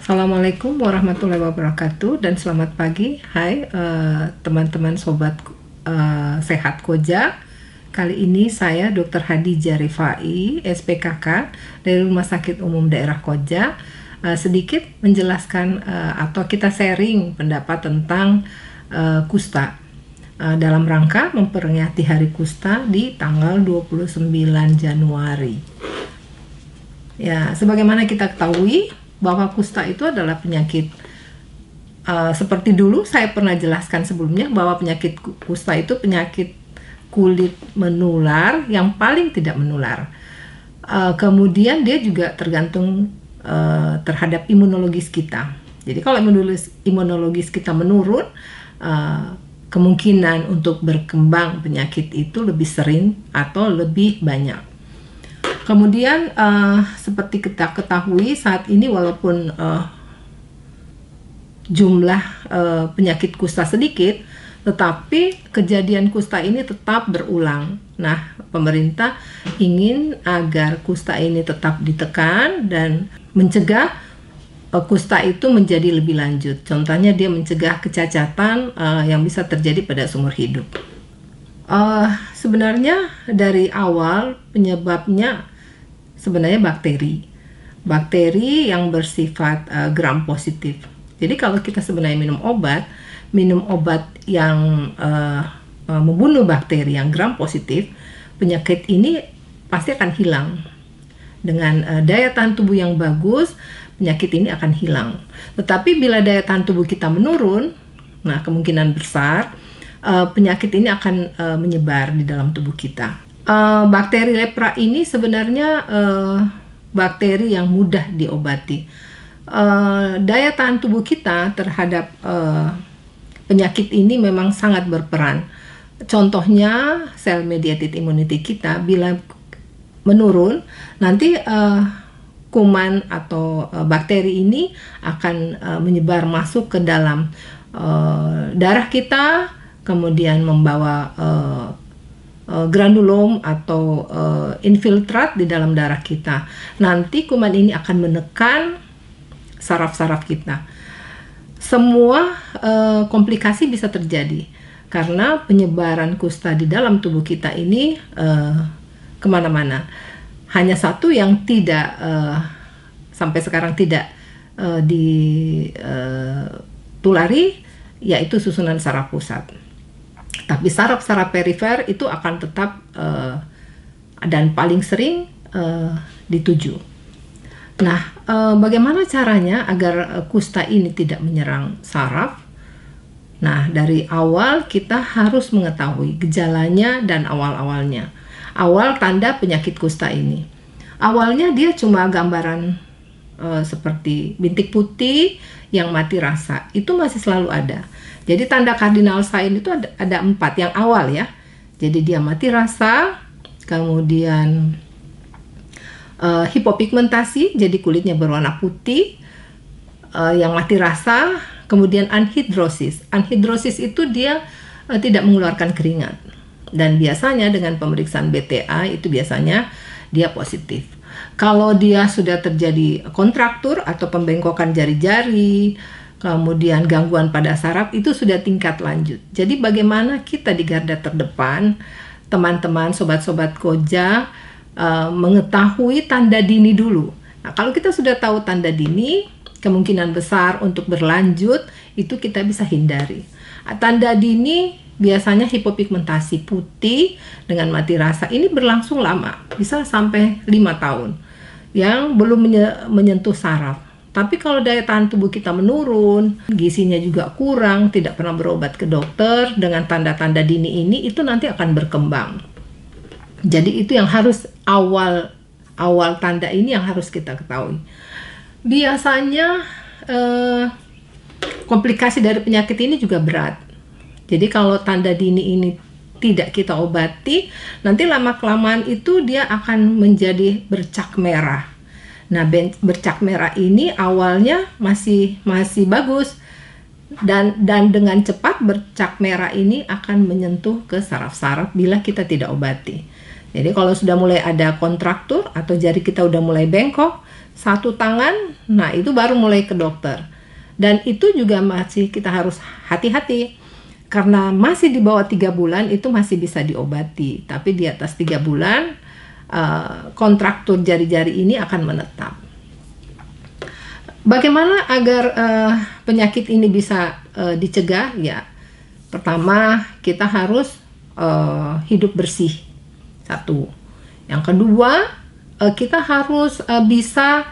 Assalamualaikum warahmatullahi wabarakatuh dan selamat pagi. Hai teman-teman sobat sehat Koja. Kali ini saya Dr. Hadijah Rifai, SPKK dari Rumah Sakit Umum Daerah Koja, sedikit menjelaskan atau kita sharing pendapat tentang kusta dalam rangka memperingati Hari Kusta di tanggal 29 Januari. Ya, sebagaimana kita ketahui bahwa kusta itu adalah penyakit seperti dulu saya pernah jelaskan sebelumnya, bahwa penyakit kusta itu penyakit kulit menular yang paling tidak menular. Kemudian dia juga tergantung terhadap imunologis kita. Jadi kalau imunologis kita menurun, kemungkinan untuk berkembang penyakit itu lebih sering atau lebih banyak. Kemudian seperti kita ketahui saat ini walaupun jumlah penyakit kusta sedikit, tetapi kejadian kusta ini tetap berulang. Nah, pemerintah ingin agar kusta ini tetap ditekan dan mencegah kusta itu menjadi lebih lanjut. Contohnya dia mencegah kecacatan yang bisa terjadi pada seumur hidup. Sebenarnya dari awal penyebabnya sebenarnya bakteri yang bersifat gram positif. Jadi kalau kita sebenarnya minum obat yang membunuh bakteri yang gram positif, penyakit ini pasti akan hilang. Dengan daya tahan tubuh yang bagus, penyakit ini akan hilang. Tetapi bila daya tahan tubuh kita menurun, nah kemungkinan besar penyakit ini akan menyebar di dalam tubuh kita. Bakteri lepra ini sebenarnya bakteri yang mudah diobati. Daya tahan tubuh kita terhadap penyakit ini memang sangat berperan. Contohnya sel mediated immunity kita bila menurun, nanti kuman atau bakteri ini akan menyebar masuk ke dalam darah kita, kemudian membawa granulom atau infiltrat di dalam darah kita. Nanti kuman ini akan menekan saraf-saraf kita. Semua komplikasi bisa terjadi karena penyebaran kusta di dalam tubuh kita ini kemana-mana. Hanya satu yang tidak sampai sekarang tidak ditulari, yaitu susunan saraf pusat. Tapi saraf-saraf perifer itu akan tetap dan paling sering dituju. Nah, bagaimana caranya agar kusta ini tidak menyerang saraf? Nah, dari awal kita harus mengetahui gejalanya dan awal-awalnya. Awal tanda penyakit kusta ini. Awalnya dia cuma gambaran seperti bintik putih yang mati rasa. Itu masih selalu ada. Jadi tanda cardinal sign itu ada 4 yang awal ya. Jadi dia mati rasa, kemudian hipopigmentasi, jadi kulitnya berwarna putih, yang mati rasa, kemudian anhidrosis. Anhidrosis itu dia tidak mengeluarkan keringat. Dan biasanya dengan pemeriksaan BTA itu biasanya dia positif. Kalau dia sudah terjadi kontraktur atau pembengkokan jari-jari, kemudian gangguan pada saraf, itu sudah tingkat lanjut. Jadi bagaimana kita di garda terdepan, teman-teman, sobat-sobat Koja, mengetahui tanda dini dulu. Nah, kalau kita sudah tahu tanda dini, kemungkinan besar untuk berlanjut itu kita bisa hindari. Tanda dini biasanya hipopigmentasi putih dengan mati rasa ini berlangsung lama, bisa sampai 5 tahun, yang belum menyentuh saraf. Tapi kalau daya tahan tubuh kita menurun, gizinya juga kurang, tidak pernah berobat ke dokter, dengan tanda-tanda dini ini itu nanti akan berkembang. Jadi itu yang harus awal tanda ini yang harus kita ketahui. Biasanya komplikasi dari penyakit ini juga berat. Jadi kalau tanda dini ini tidak kita obati, nanti lama-kelamaan itu dia akan menjadi bercak merah. Nah, bercak merah ini awalnya masih bagus, dan dengan cepat bercak merah ini akan menyentuh ke saraf-saraf bila kita tidak obati. Jadi kalau sudah mulai ada kontraktur atau jari kita udah mulai bengkok, satu tangan, nah itu baru mulai ke dokter. Dan itu juga masih kita harus hati-hati, karena masih di bawah 3 bulan itu masih bisa diobati, tapi di atas 3 bulan kontraktur jari-jari ini akan menetap. Bagaimana agar penyakit ini bisa dicegah? Ya, pertama kita harus hidup bersih, satu. Yang kedua, kita harus bisa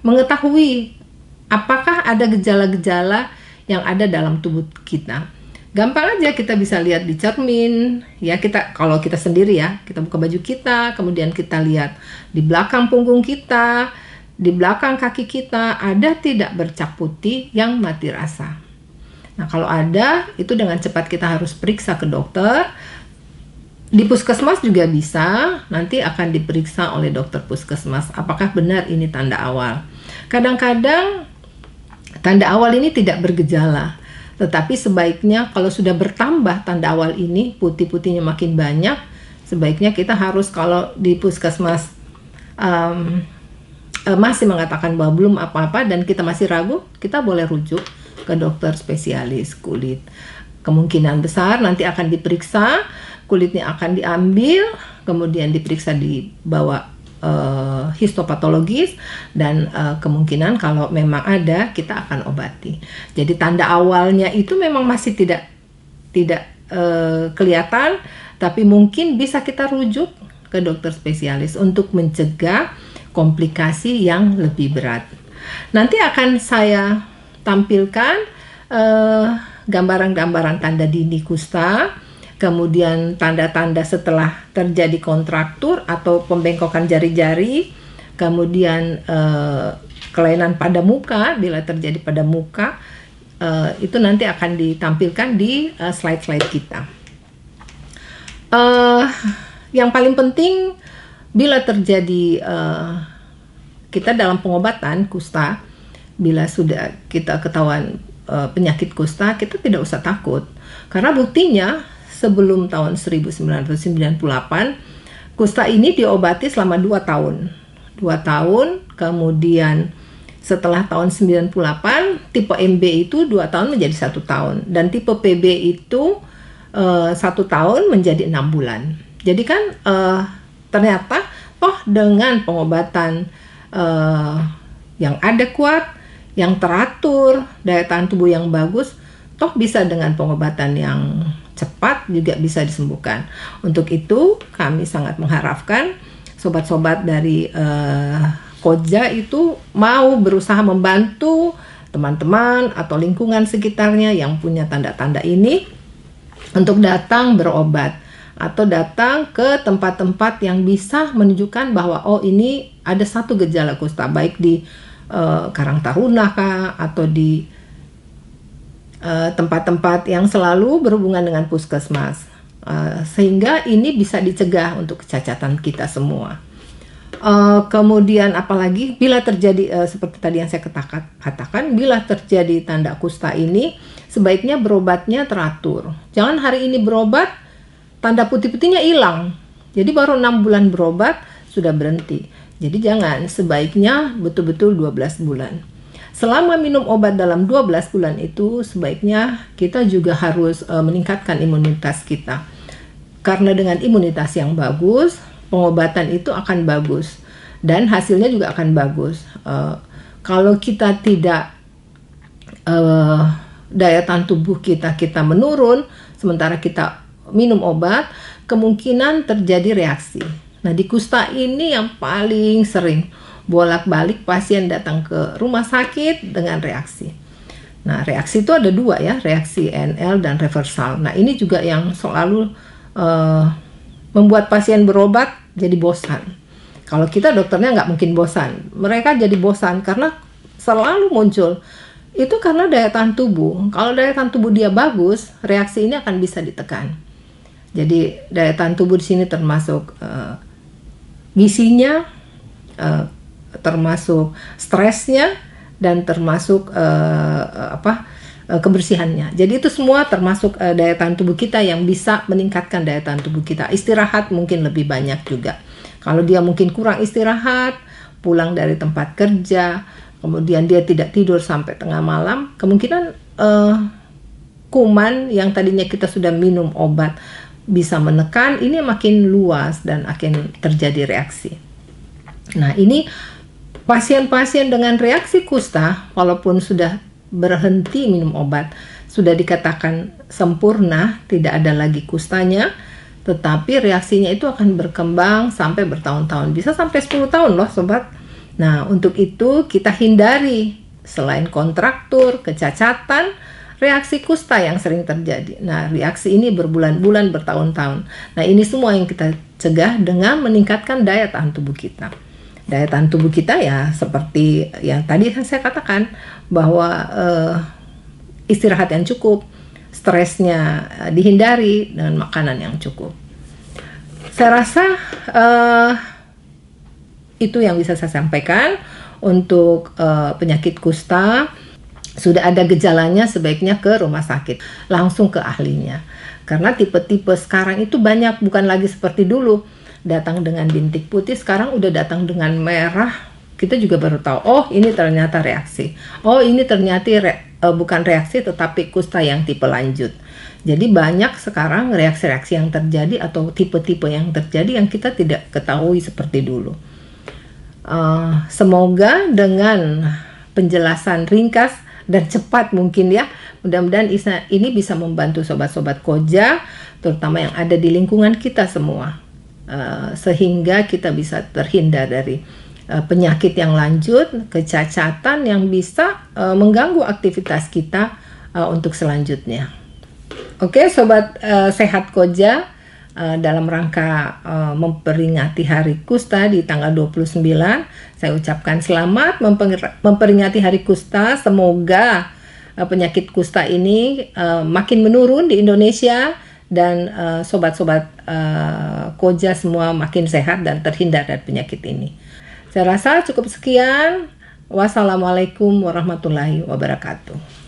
mengetahui apakah ada gejala-gejala yang ada dalam tubuh kita. Gampang aja kita bisa lihat di cermin, ya kalau kita sendiri ya, kita buka baju kita, kemudian kita lihat di belakang punggung kita, di belakang kaki kita, ada tidak bercak putih yang mati rasa. Nah, kalau ada, itu dengan cepat kita harus periksa ke dokter. Di puskesmas juga bisa, nanti akan diperiksa oleh dokter puskesmas apakah benar ini tanda awal. Kadang-kadang tanda awal ini tidak bergejala, tetapi sebaiknya kalau sudah bertambah tanda awal ini, putih-putihnya makin banyak, sebaiknya kita harus, kalau di puskesmas masih mengatakan bahwa belum apa-apa dan kita masih ragu, kita boleh rujuk ke dokter spesialis kulit. Kemungkinan besar nanti akan diperiksa, kulitnya akan diambil, kemudian diperiksa di bawah histopatologis, dan kemungkinan kalau memang ada, kita akan obati. Jadi tanda awalnya itu memang masih tidak kelihatan, tapi mungkin bisa kita rujuk ke dokter spesialis untuk mencegah komplikasi yang lebih berat. Nanti akan saya tampilkan gambaran-gambaran tanda dini kusta, kemudian tanda-tanda setelah terjadi kontraktur atau pembengkokan jari-jari, kemudian kelainan pada muka bila terjadi pada muka, itu nanti akan ditampilkan di slide-slide kita. Yang paling penting bila terjadi kita dalam pengobatan kusta, bila sudah kita ketahuan penyakit kusta, kita tidak usah takut, karena buktinya sebelum tahun 1998 kusta ini diobati selama 2 tahun. 2 tahun, kemudian setelah tahun 98 tipe MB itu 2 tahun menjadi 1 tahun, dan tipe PB itu 1 tahun menjadi 6 bulan. Jadi kan ternyata dengan pengobatan yang adekuat, yang teratur, daya tahan tubuh yang bagus, bisa dengan pengobatan yang cepat juga bisa disembuhkan. Untuk itu kami sangat mengharapkan sobat-sobat dari Koja itu mau berusaha membantu teman-teman atau lingkungan sekitarnya yang punya tanda-tanda ini untuk datang berobat, atau datang ke tempat-tempat yang bisa menunjukkan bahwa ini ada satu gejala kusta, baik di Karang Taruna kah, atau di tempat-tempat yang selalu berhubungan dengan puskesmas, sehingga ini bisa dicegah untuk kecacatan kita semua. Kemudian apalagi bila terjadi seperti tadi yang saya katakan, bila terjadi tanda kusta ini sebaiknya berobatnya teratur. Jangan hari ini berobat, tanda putih-putihnya hilang, jadi baru 6 bulan berobat sudah berhenti. Jadi jangan, sebaiknya betul-betul 12 bulan. Selama minum obat dalam 12 bulan itu sebaiknya kita juga harus meningkatkan imunitas kita. Karena dengan imunitas yang bagus, pengobatan itu akan bagus dan hasilnya juga akan bagus. Kalau kita tidak daya tahan tubuh kita menurun sementara kita minum obat, kemungkinan terjadi reaksi. Nah, di kusta ini yang paling sering bolak-balik pasien datang ke rumah sakit dengan reaksi. Nah, reaksi itu ada 2 ya, reaksi NL dan reversal. Nah, ini juga yang selalu membuat pasien berobat jadi bosan. Kalau kita dokternya nggak mungkin bosan, mereka jadi bosan karena selalu muncul. Itu karena daya tahan tubuh. Kalau daya tahan tubuh dia bagus, reaksi ini akan bisa ditekan. Jadi daya tahan tubuh di sini termasuk gisinya, termasuk stresnya, dan termasuk kebersihannya. Jadi itu semua termasuk daya tahan tubuh kita yang bisa meningkatkan daya tahan tubuh kita. Istirahat mungkin lebih banyak juga. Kalau dia mungkin kurang istirahat, pulang dari tempat kerja, kemudian dia tidak tidur sampai tengah malam, kemungkinan kuman yang tadinya kita sudah minum obat bisa menekan, ini makin luas dan akan terjadi reaksi. Nah, ini pasien-pasien dengan reaksi kusta, walaupun sudah berhenti minum obat, sudah dikatakan sempurna, tidak ada lagi kustanya, tetapi reaksinya itu akan berkembang sampai bertahun-tahun, bisa sampai 10 tahun loh sobat. Nah, untuk itu kita hindari, selain kontraktur, kecacatan, reaksi kusta yang sering terjadi. Nah, reaksi ini berbulan-bulan, bertahun-tahun. Nah, ini semua yang kita cegah dengan meningkatkan daya tahan tubuh kita. Daya tahan tubuh kita ya seperti yang tadi saya katakan, bahwa istirahat yang cukup, stresnya dihindari, dengan makanan yang cukup. Saya rasa itu yang bisa saya sampaikan untuk penyakit kusta. Sudah ada gejalanya, sebaiknya ke rumah sakit, langsung ke ahlinya. Karena tipe-tipe sekarang itu banyak, bukan lagi seperti dulu datang dengan bintik putih, sekarang udah datang dengan merah. Kita juga baru tahu, oh ini ternyata reaksi, oh ini ternyata bukan reaksi tetapi kusta yang tipe lanjut. Jadi banyak sekarang reaksi-reaksi yang terjadi atau tipe-tipe yang terjadi yang kita tidak ketahui seperti dulu. Semoga dengan penjelasan ringkas dan cepat mungkin ya, mudah-mudahan ini bisa membantu sobat-sobat Koja, terutama yang ada di lingkungan kita semua, sehingga kita bisa terhindar dari penyakit yang lanjut, kecacatan yang bisa mengganggu aktivitas kita untuk selanjutnya. Oke sobat sehat Koja, dalam rangka memperingati Hari Kusta di tanggal 29, saya ucapkan selamat memperingati Hari Kusta. Semoga penyakit kusta ini makin menurun di Indonesia, dan sobat-sobat Koja semua makin sehat dan terhindar dari penyakit ini. Saya rasa cukup sekian. Wassalamualaikum warahmatullahi wabarakatuh.